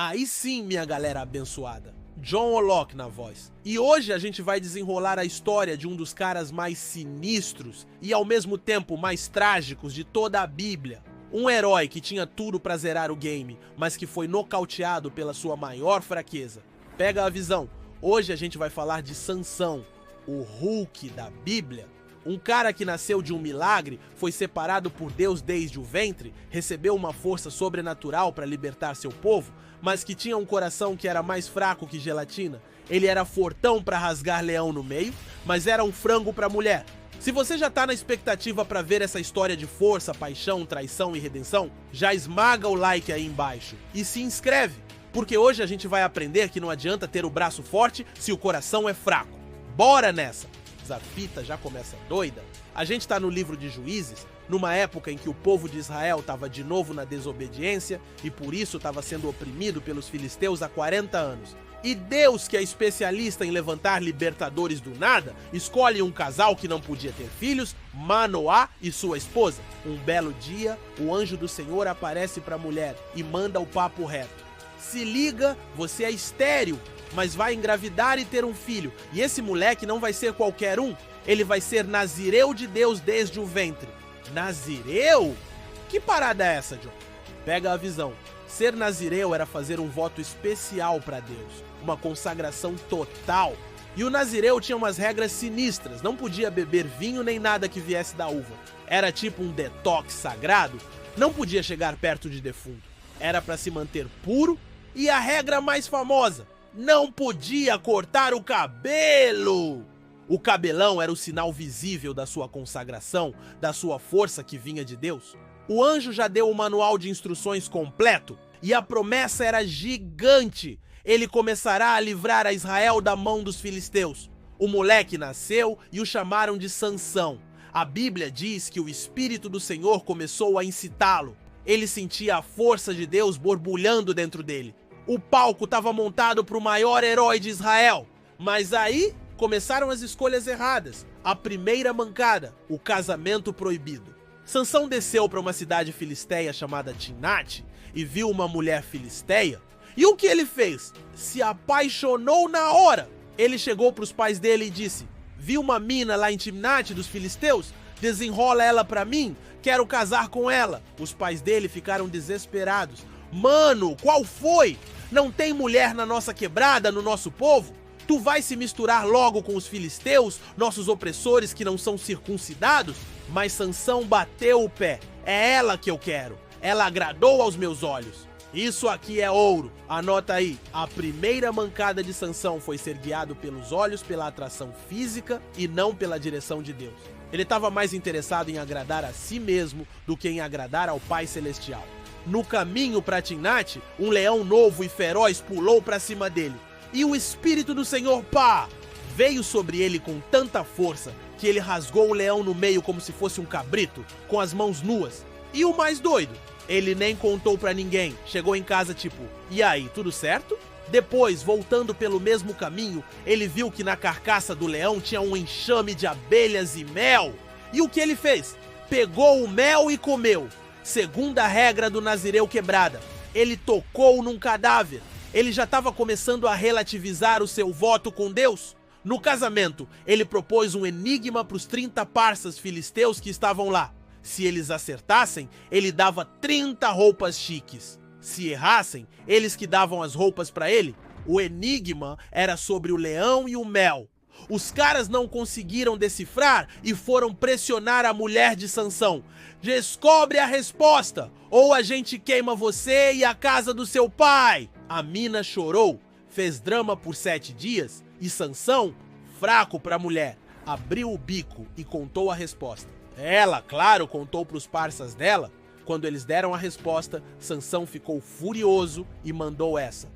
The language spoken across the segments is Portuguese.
Aí sim, minha galera abençoada. John Olok na voz. E hoje a gente vai desenrolar a história de um dos caras mais sinistros e ao mesmo tempo mais trágicos de toda a Bíblia. Um herói que tinha tudo pra zerar o game, mas que foi nocauteado pela sua maior fraqueza. Pega a visão. Hoje a gente vai falar de Sansão, o Hulk da Bíblia. Um cara que nasceu de um milagre, foi separado por Deus desde o ventre, recebeu uma força sobrenatural para libertar seu povo, mas que tinha um coração que era mais fraco que gelatina. Ele era fortão para rasgar leão no meio, mas era um frango para mulher. Se você já tá na expectativa para ver essa história de força, paixão, traição e redenção, já esmaga o like aí embaixo e se inscreve, porque hoje a gente vai aprender que não adianta ter o braço forte se o coração é fraco. Bora nessa! A fita já começa doida. A gente tá no livro de Juízes, numa época em que o povo de Israel estava de novo na desobediência e por isso estava sendo oprimido pelos filisteus há 40 anos. E Deus, que é especialista em levantar libertadores do nada, escolhe um casal que não podia ter filhos, Manoá e sua esposa. Um belo dia, o anjo do Senhor aparece para a mulher e manda o papo reto. Se liga, você é estéril, mas vai engravidar e ter um filho. E esse moleque não vai ser qualquer um, ele vai ser nazireu de Deus desde o ventre. Nazireu? Que parada é essa, John? Pega a visão. Ser nazireu era fazer um voto especial para Deus, uma consagração total. E o nazireu tinha umas regras sinistras, não podia beber vinho nem nada que viesse da uva. Era tipo um detox sagrado, não podia chegar perto de defunto. Era para se manter puro e a regra mais famosa, não podia cortar o cabelo! O cabelão era o sinal visível da sua consagração, da sua força que vinha de Deus. O anjo já deu o manual de instruções completo e a promessa era gigante. Ele começará a livrar a Israel da mão dos filisteus. O moleque nasceu e o chamaram de Sansão. A Bíblia diz que o Espírito do Senhor começou a incitá-lo. Ele sentia a força de Deus borbulhando dentro dele. O palco estava montado para o maior herói de Israel. Mas aí começaram as escolhas erradas. A primeira mancada, o casamento proibido. Sansão desceu para uma cidade filisteia chamada Timnate e viu uma mulher filisteia. E o que ele fez? Se apaixonou na hora. Ele chegou para os pais dele e disse: vi uma mina lá em Timnate dos filisteus? Desenrola ela para mim, quero casar com ela. Os pais dele ficaram desesperados. Mano, qual foi? Não tem mulher na nossa quebrada, no nosso povo? Tu vai se misturar logo com os filisteus, nossos opressores que não são circuncidados? Mas Sansão bateu o pé. É ela que eu quero. Ela agradou aos meus olhos. Isso aqui é ouro. Anota aí. A primeira mancada de Sansão foi ser guiado pelos olhos, pela atração física e não pela direção de Deus. Ele estava mais interessado em agradar a si mesmo do que em agradar ao Pai Celestial. No caminho para Timnate, um leão novo e feroz pulou para cima dele. E o Espírito do Senhor, veio sobre ele com tanta força que ele rasgou o leão no meio como se fosse um cabrito, com as mãos nuas. E o mais doido, ele nem contou pra ninguém. Chegou em casa tipo, e aí, tudo certo? Depois, voltando pelo mesmo caminho, ele viu que na carcaça do leão tinha um enxame de abelhas e mel. E o que ele fez? Pegou o mel e comeu. Segunda regra do nazireu quebrada, ele tocou num cadáver. Ele já estava começando a relativizar o seu voto com Deus. No casamento, ele propôs um enigma para os 30 parças filisteus que estavam lá. Se eles acertassem, ele dava 30 roupas chiques. Se errassem, eles que davam as roupas para ele. O enigma era sobre o leão e o mel. Os caras não conseguiram decifrar e foram pressionar a mulher de Sansão. Descobre a resposta, ou a gente queima você e a casa do seu pai. A mina chorou, fez drama por 7 dias e Sansão, fraco para a mulher, abriu o bico e contou a resposta. Ela, claro, contou para os parças dela. Quando eles deram a resposta, Sansão ficou furioso e mandou essa: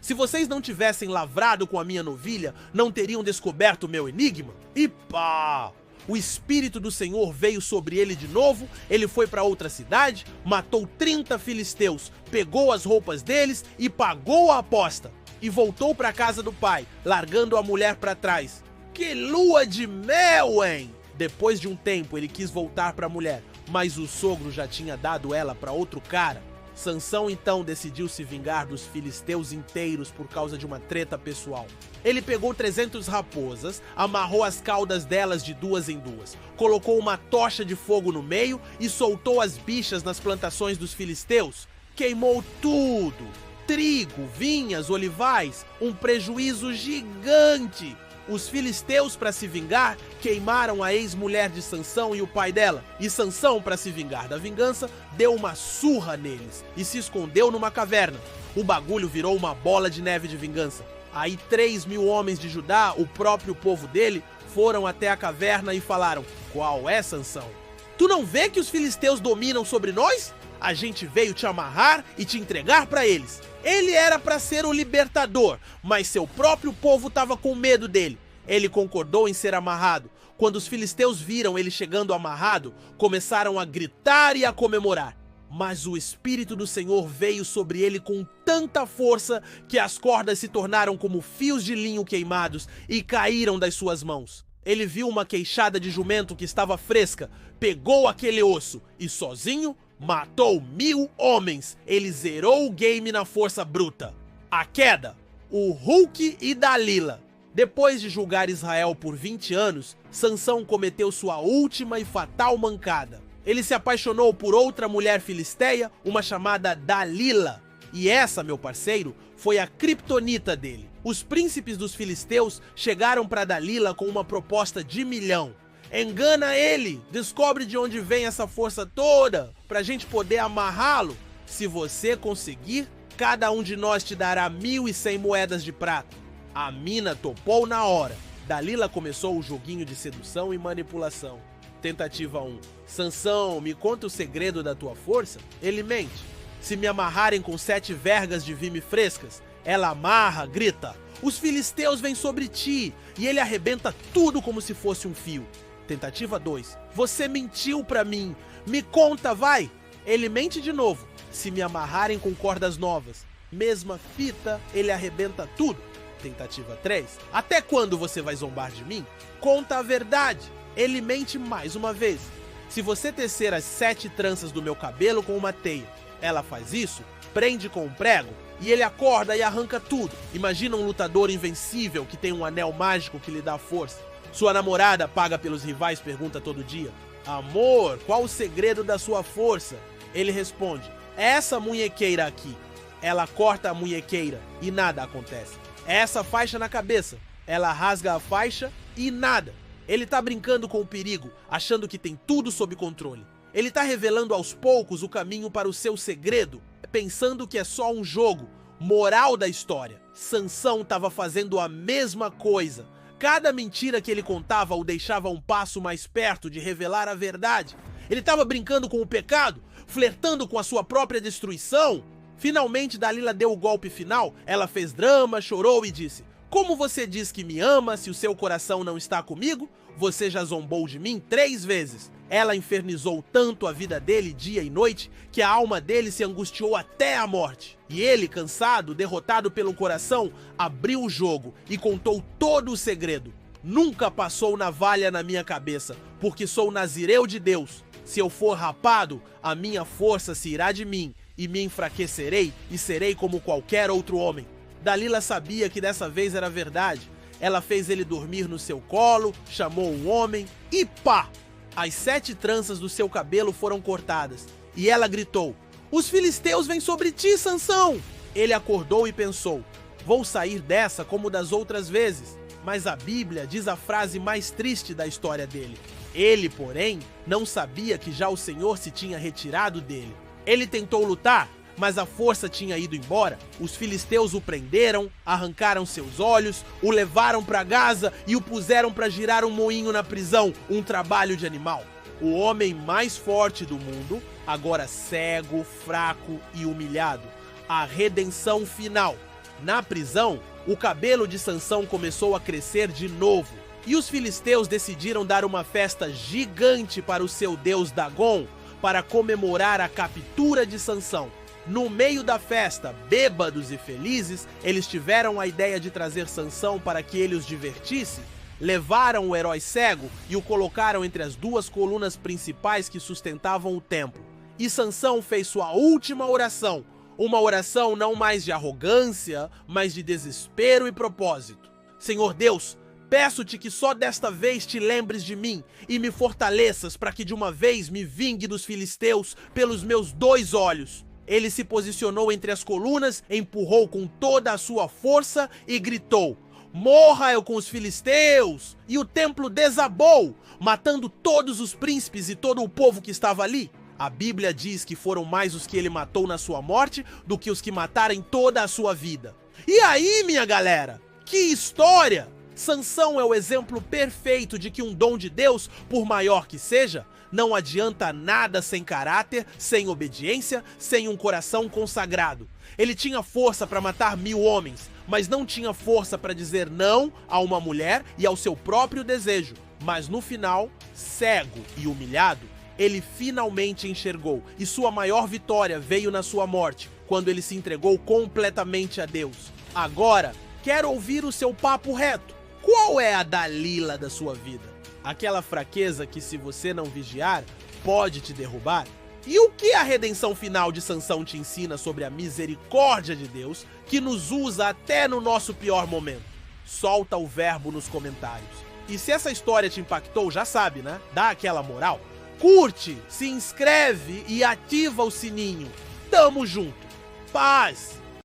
se vocês não tivessem lavrado com a minha novilha, não teriam descoberto o meu enigma? E pá! O Espírito do Senhor veio sobre ele de novo, ele foi para outra cidade, matou 30 filisteus, pegou as roupas deles e pagou a aposta. E voltou para a casa do pai, largando a mulher para trás. Que lua de mel, hein? Depois de um tempo ele quis voltar para a mulher, mas o sogro já tinha dado ela para outro cara. Sansão então decidiu se vingar dos filisteus inteiros por causa de uma treta pessoal. Ele pegou 300 raposas, amarrou as caudas delas de duas em duas, colocou uma tocha de fogo no meio e soltou as bichas nas plantações dos filisteus. Queimou tudo: trigo, vinhas, olivais, um prejuízo gigante. Os filisteus, para se vingar, queimaram a ex-mulher de Sansão e o pai dela. E Sansão, para se vingar da vingança, deu uma surra neles e se escondeu numa caverna. O bagulho virou uma bola de neve de vingança. Aí 3.000 homens de Judá, o próprio povo dele, foram até a caverna e falaram: "Qual é, Sansão? Tu não vê que os filisteus dominam sobre nós? A gente veio te amarrar e te entregar para eles. Ele era para ser o libertador, mas seu próprio povo estava com medo dele. Ele concordou em ser amarrado. Quando os filisteus viram ele chegando amarrado, começaram a gritar e a comemorar. Mas o Espírito do Senhor veio sobre ele com tanta força que as cordas se tornaram como fios de linho queimados e caíram das suas mãos. Ele viu uma queixada de jumento que estava fresca, pegou aquele osso e sozinho matou 1.000 homens. Ele zerou o game na força bruta. A queda: o Hulk e Dalila. Depois de julgar Israel por 20 anos, Sansão cometeu sua última e fatal mancada. Ele se apaixonou por outra mulher filisteia, uma chamada Dalila. E essa, meu parceiro, foi a criptonita dele. Os príncipes dos filisteus chegaram para Dalila com uma proposta de 1 milhão. Engana ele, descobre de onde vem essa força toda, pra gente poder amarrá-lo. Se você conseguir, cada um de nós te dará 1.100 moedas de prata. A mina topou na hora. Dalila começou o joguinho de sedução e manipulação. Tentativa 1. Sansão, me conta o segredo da tua força? Ele mente. Se me amarrarem com 7 vergas de vime frescas, ela amarra, grita: os filisteus vêm sobre ti, e ele arrebenta tudo como se fosse um fio. Tentativa 2. Você mentiu pra mim. Me conta, vai. Ele mente de novo. Se me amarrarem com cordas novas, mesma fita, ele arrebenta tudo. Tentativa 3. Até quando você vai zombar de mim? Conta a verdade. Ele mente mais uma vez. Se você tecer as 7 tranças do meu cabelo com uma teia, ela faz isso, prende com um prego, e ele acorda e arranca tudo. Imagina um lutador invencível que tem um anel mágico que lhe dá força. Sua namorada, paga pelos rivais, pergunta todo dia: amor, qual o segredo da sua força? Ele responde: essa munhequeira aqui. Ela corta a munhequeira e nada acontece. Essa faixa na cabeça. Ela rasga a faixa e nada. Ele tá brincando com o perigo, achando que tem tudo sob controle. Ele tá revelando aos poucos o caminho para o seu segredo, pensando que é só um jogo. Moral da história: Sansão estava fazendo a mesma coisa. Cada mentira que ele contava o deixava um passo mais perto de revelar a verdade. Ele estava brincando com o pecado, flertando com a sua própria destruição. Finalmente, Dalila deu o golpe final. Ela fez drama, chorou e disse: como você diz que me ama se o seu coração não está comigo? Você já zombou de mim 3 vezes. Ela infernizou tanto a vida dele dia e noite que a alma dele se angustiou até a morte. E ele, cansado, derrotado pelo coração, abriu o jogo e contou todo o segredo. Nunca passou navalha na minha cabeça, porque sou nazireu de Deus. Se eu for rapado, a minha força se irá de mim e me enfraquecerei e serei como qualquer outro homem. Dalila sabia que dessa vez era verdade. Ela fez ele dormir no seu colo, chamou um homem e pá! As 7 tranças do seu cabelo foram cortadas. E ela gritou: os filisteus vêm sobre ti, Sansão! Ele acordou e pensou: vou sair dessa como das outras vezes. Mas a Bíblia diz a frase mais triste da história dele. Ele, porém, não sabia que já o Senhor se tinha retirado dele. Ele tentou lutar, mas a força tinha ido embora. Os filisteus o prenderam, arrancaram seus olhos, o levaram para Gaza e o puseram para girar um moinho na prisão, um trabalho de animal. O homem mais forte do mundo, agora cego, fraco e humilhado. A redenção final. Na prisão, o cabelo de Sansão começou a crescer de novo, e os filisteus decidiram dar uma festa gigante para o seu deus Dagon, para comemorar a captura de Sansão. No meio da festa, bêbados e felizes, eles tiveram a ideia de trazer Sansão para que ele os divertisse. Levaram o herói cego e o colocaram entre as 2 colunas principais que sustentavam o templo. E Sansão fez sua última oração, uma oração não mais de arrogância, mas de desespero e propósito. Senhor Deus, peço-te que só desta vez te lembres de mim e me fortaleças para que de uma vez me vingue dos filisteus pelos meus 2 olhos. Ele se posicionou entre as colunas, empurrou com toda a sua força e gritou: morra eu com os filisteus! E o templo desabou, matando todos os príncipes e todo o povo que estava ali. A Bíblia diz que foram mais os que ele matou na sua morte do que os que mataram em toda a sua vida. E aí, minha galera? Que história! Sansão é o exemplo perfeito de que um dom de Deus, por maior que seja, não adianta nada sem caráter, sem obediência, sem um coração consagrado. Ele tinha força para matar 1000 homens, mas não tinha força para dizer não a uma mulher e ao seu próprio desejo. Mas no final, cego e humilhado, ele finalmente enxergou, e sua maior vitória veio na sua morte, quando ele se entregou completamente a Deus. Agora, quero ouvir o seu papo reto. Qual é a Dalila da sua vida? Aquela fraqueza que, se você não vigiar, pode te derrubar? E o que a redenção final de Sansão te ensina sobre a misericórdia de Deus, que nos usa até no nosso pior momento? Solta o verbo nos comentários. E se essa história te impactou, já sabe, né? Dá aquela moral. Curte, se inscreve e ativa o sininho. Tamo junto. Paz!